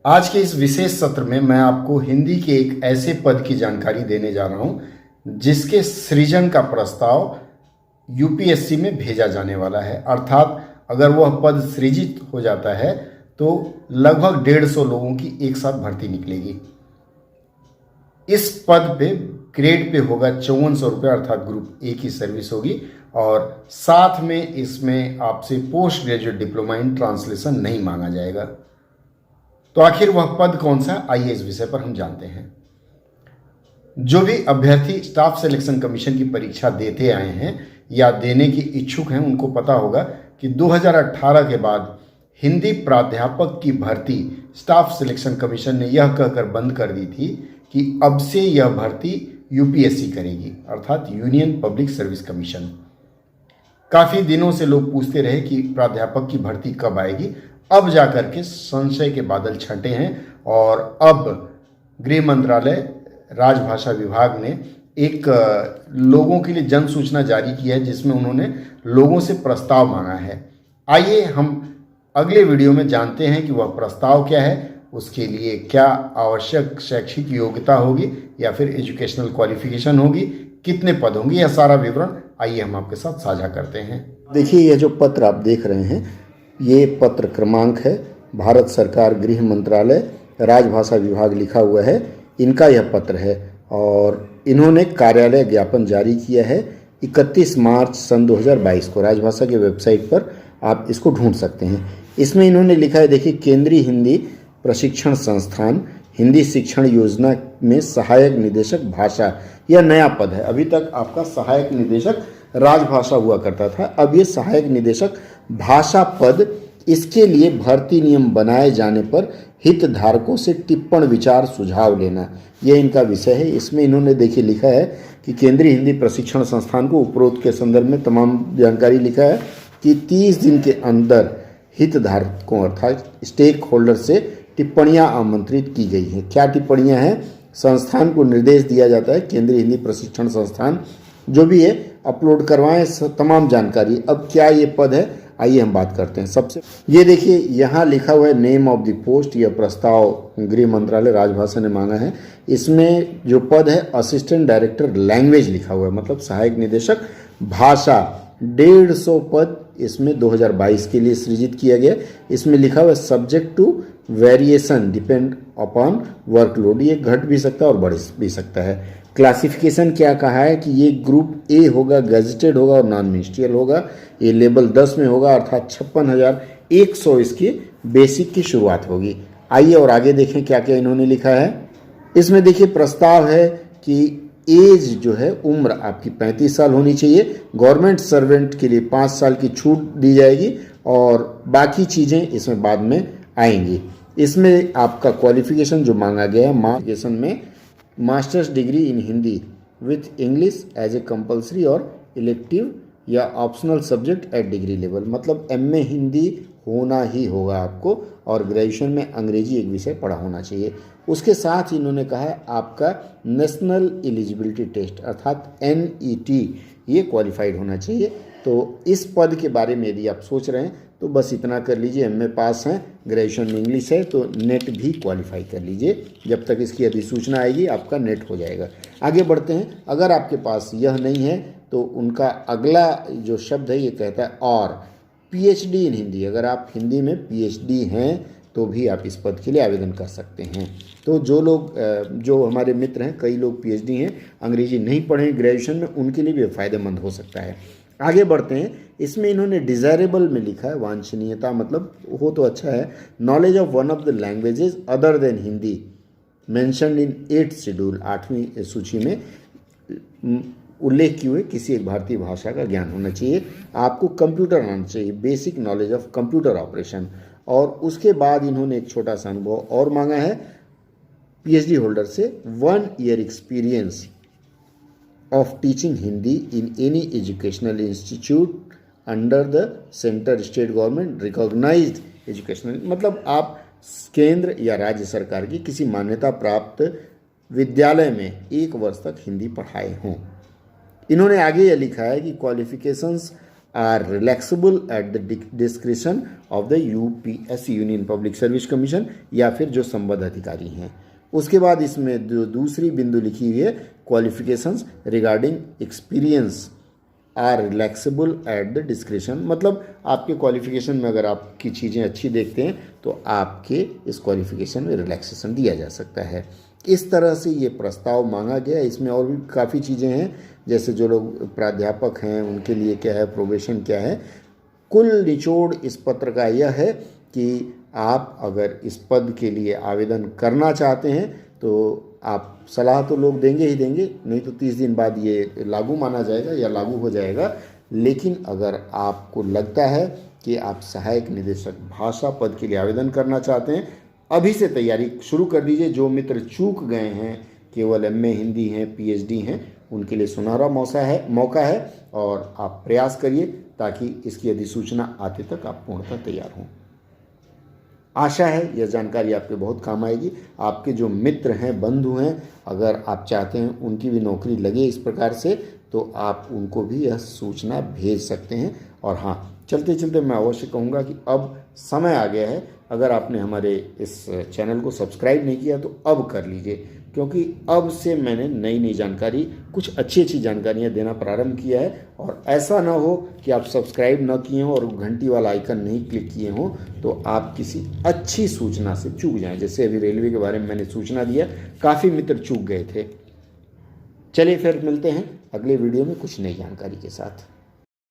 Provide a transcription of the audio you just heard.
आज के इस विशेष सत्र में मैं आपको हिंदी के एक ऐसे पद की जानकारी देने जा रहा हूं जिसके सृजन का प्रस्ताव यूपीएससी में भेजा जाने वाला है। अर्थात अगर वह पद सृजित हो जाता है तो लगभग 150 लोगों की एक साथ भर्ती निकलेगी। इस पद पे ग्रेड पे होगा 5400 रुपये, अर्थात ग्रुप ए की सर्विस होगी और साथ में इसमें आपसे post graduate diploma in translation नहीं मांगा जाएगा। तो आखिर वह पद कौन सा, आइए इस विषय पर हम जानते हैं। जो भी अभ्यर्थी स्टाफ सिलेक्शन कमीशन की परीक्षा देते आए हैं या देने के इच्छुक हैं उनको पता होगा कि 2018 के बाद हिंदी प्राध्यापक की भर्ती स्टाफ सिलेक्शन कमीशन ने यह कहकर बंद कर दी थी कि अब से यह भर्ती यूपीएससी करेगी, अर्थात यूनियन पब्लिक सर्विस कमीशन। काफ़ी दिनों से लोग पूछते रहे कि प्राध्यापक की भर्ती कब आएगी। अब जाकर के संशय के बादल छंटे हैं और अब गृह मंत्रालय राजभाषा विभाग ने एक लोगों के लिए जन सूचना जारी की है जिसमें उन्होंने लोगों से प्रस्ताव मांगा है। आइए हम अगले वीडियो में जानते हैं कि वह प्रस्ताव क्या है, उसके लिए क्या आवश्यक शैक्षिक योग्यता होगी या फिर एजुकेशनल क्वालिफिकेशन होगी, कितने पद होंगे, यह सारा विवरण आइए हम आपके साथ साझा करते हैं। देखिए, यह जो पत्र आप देख रहे हैं ये पत्र क्रमांक है, भारत सरकार गृह मंत्रालय राजभाषा विभाग लिखा हुआ है, इनका यह पत्र है और इन्होंने कार्यालय ज्ञापन जारी किया है 31 मार्च सन 2022 को। राजभाषा के वेबसाइट पर आप इसको ढूंढ सकते हैं। इसमें इन्होंने लिखा है, देखिए, केंद्रीय हिंदी प्रशिक्षण संस्थान हिंदी शिक्षण योजना में सहायक निदेशक भाषा, यह नया पद है। अभी तक आपका सहायक निदेशक राजभाषा हुआ करता था, अब ये सहायक निदेशक भाषा पद। इसके लिए भर्ती नियम बनाए जाने पर हितधारकों से टिप्पण विचार सुझाव लेना, यह इनका विषय है। इसमें इन्होंने देखिए लिखा है कि केंद्रीय हिंदी प्रशिक्षण संस्थान को उपरोक्त के संदर्भ में तमाम जानकारी लिखा है कि 30 दिन के अंदर हितधारकों अर्थात स्टेक होल्डर से टिप्पणियां आमंत्रित की गई हैं। क्या टिप्पणियां हैं? संस्थान को निर्देश दिया जाता है केंद्रीय हिंदी प्रशिक्षण संस्थान जो भी है अपलोड करवाएं तमाम जानकारी। अब क्या ये पद है, आइए हम बात करते हैं। सबसे ये देखिए यहाँ लिखा हुआ है नेम ऑफ द पोस्ट, यह प्रस्ताव गृह मंत्रालय राजभाषा ने मांगा है। इसमें जो पद है असिस्टेंट डायरेक्टर लैंग्वेज लिखा हुआ है, मतलब सहायक निदेशक भाषा। 150 पद इसमें 2022 के लिए सृजित किया गया। इसमें लिखा हुआ है subject to variation depend upon workload, ये घट भी सकता है और बढ़ भी सकता है। क्लासिफिकेशन क्या कहा है कि ये ग्रुप ए होगा, गजेटेड होगा और नॉन मिनिस्ट्रियल होगा। ये लेवल 10 में होगा, अर्थात 56,100 इसकी बेसिक की शुरुआत होगी। आइए और आगे देखें क्या क्या इन्होंने लिखा है। इसमें देखिए प्रस्ताव है कि एज जो है, उम्र आपकी 35 साल होनी चाहिए। गवर्नमेंट सर्वेंट के लिए 5 साल की छूट दी जाएगी और बाकी चीज़ें इसमें बाद में आएंगी। इसमें आपका क्वालिफिकेशन जो मांगा गया है, क्वालिफिकेशन में masters degree in Hindi with English as a compulsory और इलेक्टिव या optional subject at degree level, मतलब एमए हिंदी होना ही होगा आपको और ग्रेजुएशन में अंग्रेजी एक विषय पढ़ा होना चाहिए। उसके साथ इन्होंने कहा है आपका नेशनल एलिजिबिलिटी टेस्ट अर्थात एनईटी ये क्वालिफाइड होना चाहिए। तो इस पद के बारे में यदि आप सोच रहे हैं तो बस इतना कर लीजिए, एमए पास हैं, ग्रेजुएशन में इंग्लिश है तो नेट भी क्वालिफाई कर लीजिए। जब तक इसकी अधिसूचना आएगी आपका नेट हो जाएगा। आगे बढ़ते हैं। अगर आपके पास यह नहीं है तो उनका अगला जो शब्द है ये कहता है और पीएचडी इन हिंदी, अगर आप हिंदी में पीएचडी हैं तो भी आप इस पद के लिए आवेदन कर सकते हैं। तो जो लोग जो हमारे मित्र हैं, कई लोग पीएचडी हैं, अंग्रेजी नहीं पढ़े ग्रेजुएशन में, उनके लिए भी फ़ायदेमंद हो सकता है। आगे बढ़ते हैं। इसमें इन्होंने डिज़ायरेबल में लिखा है, वांछनीयता मतलब हो तो अच्छा है, knowledge of one of the languages other than Hindi mentioned in 8th schedule, 8वीं सूची में उल्लेख किए हुए किसी एक भारतीय भाषा का ज्ञान होना चाहिए। आपको कंप्यूटर आना चाहिए, basic knowledge of computer operation. और उसके बाद इन्होंने एक छोटा सा अनुभव और मांगा है पीएचडी होल्डर से 1 year experience of teaching Hindi in any educational institute under the center state government recognized educational, मतलब आप केंद्र या राज्य सरकार की किसी मान्यता प्राप्त विद्यालय में 1 वर्ष तक हिंदी पढ़ाए हों। इन्होंने आगे यह लिखा है कि qualifications are relaxable at the discretion of the UPSC union public service commission या फिर जो संबद्ध अधिकारी हैं। उसके बाद इसमें जो दूसरी बिंदु लिखी हुई है qualifications regarding experience are relaxable at the discretion, मतलब आपके क्वालिफिकेशन में अगर आपकी चीज़ें अच्छी देखते हैं तो आपके इस क्वालिफिकेशन में रिलैक्सेशन दिया जा सकता है। इस तरह से ये प्रस्ताव मांगा गया। इसमें और भी काफ़ी चीज़ें हैं, जैसे जो लोग प्राध्यापक हैं उनके लिए क्या है, प्रोबेशन क्या है। कुल निचोड़ इस पत्र का यह है कि आप अगर इस पद के लिए आवेदन करना चाहते हैं तो आप सलाह तो लोग देंगे ही देंगे, नहीं तो 30 दिन बाद ये लागू माना जाएगा या लागू हो जाएगा। लेकिन अगर आपको लगता है कि आप सहायक निदेशक भाषा पद के लिए आवेदन करना चाहते हैं, अभी से तैयारी शुरू कर दीजिए। जो मित्र चूक गए हैं, केवल MA हिंदी हैं, PhD हैं, उनके लिए सुनहरा मौका है और आप प्रयास करिए ताकि इसकी अधिसूचना आते तक आप पूर्णतः तैयार हों। आशा है यह जानकारी आपके बहुत काम आएगी। आपके जो मित्र हैं, बंधु हैं, अगर आप चाहते हैं उनकी भी नौकरी लगे इस प्रकार से, तो आप उनको भी यह सूचना भेज सकते हैं। और हाँ, चलते चलते मैं अवश्य कहूँगा कि अब समय आ गया है, अगर आपने हमारे इस चैनल को सब्सक्राइब नहीं किया तो अब कर लीजिए, क्योंकि अब से मैंने नई नई जानकारी, कुछ अच्छी अच्छी जानकारियाँ देना प्रारंभ किया है। और ऐसा ना हो कि आप सब्सक्राइब न किए हों और घंटी वाला आइकन नहीं क्लिक किए हों तो आप किसी अच्छी सूचना से चूक जाएं। जैसे अभी रेलवे के बारे में मैंने सूचना दिया, काफ़ी मित्र चूक गए थे। चलिए फिर मिलते हैं अगले वीडियो में कुछ नई जानकारी के साथ।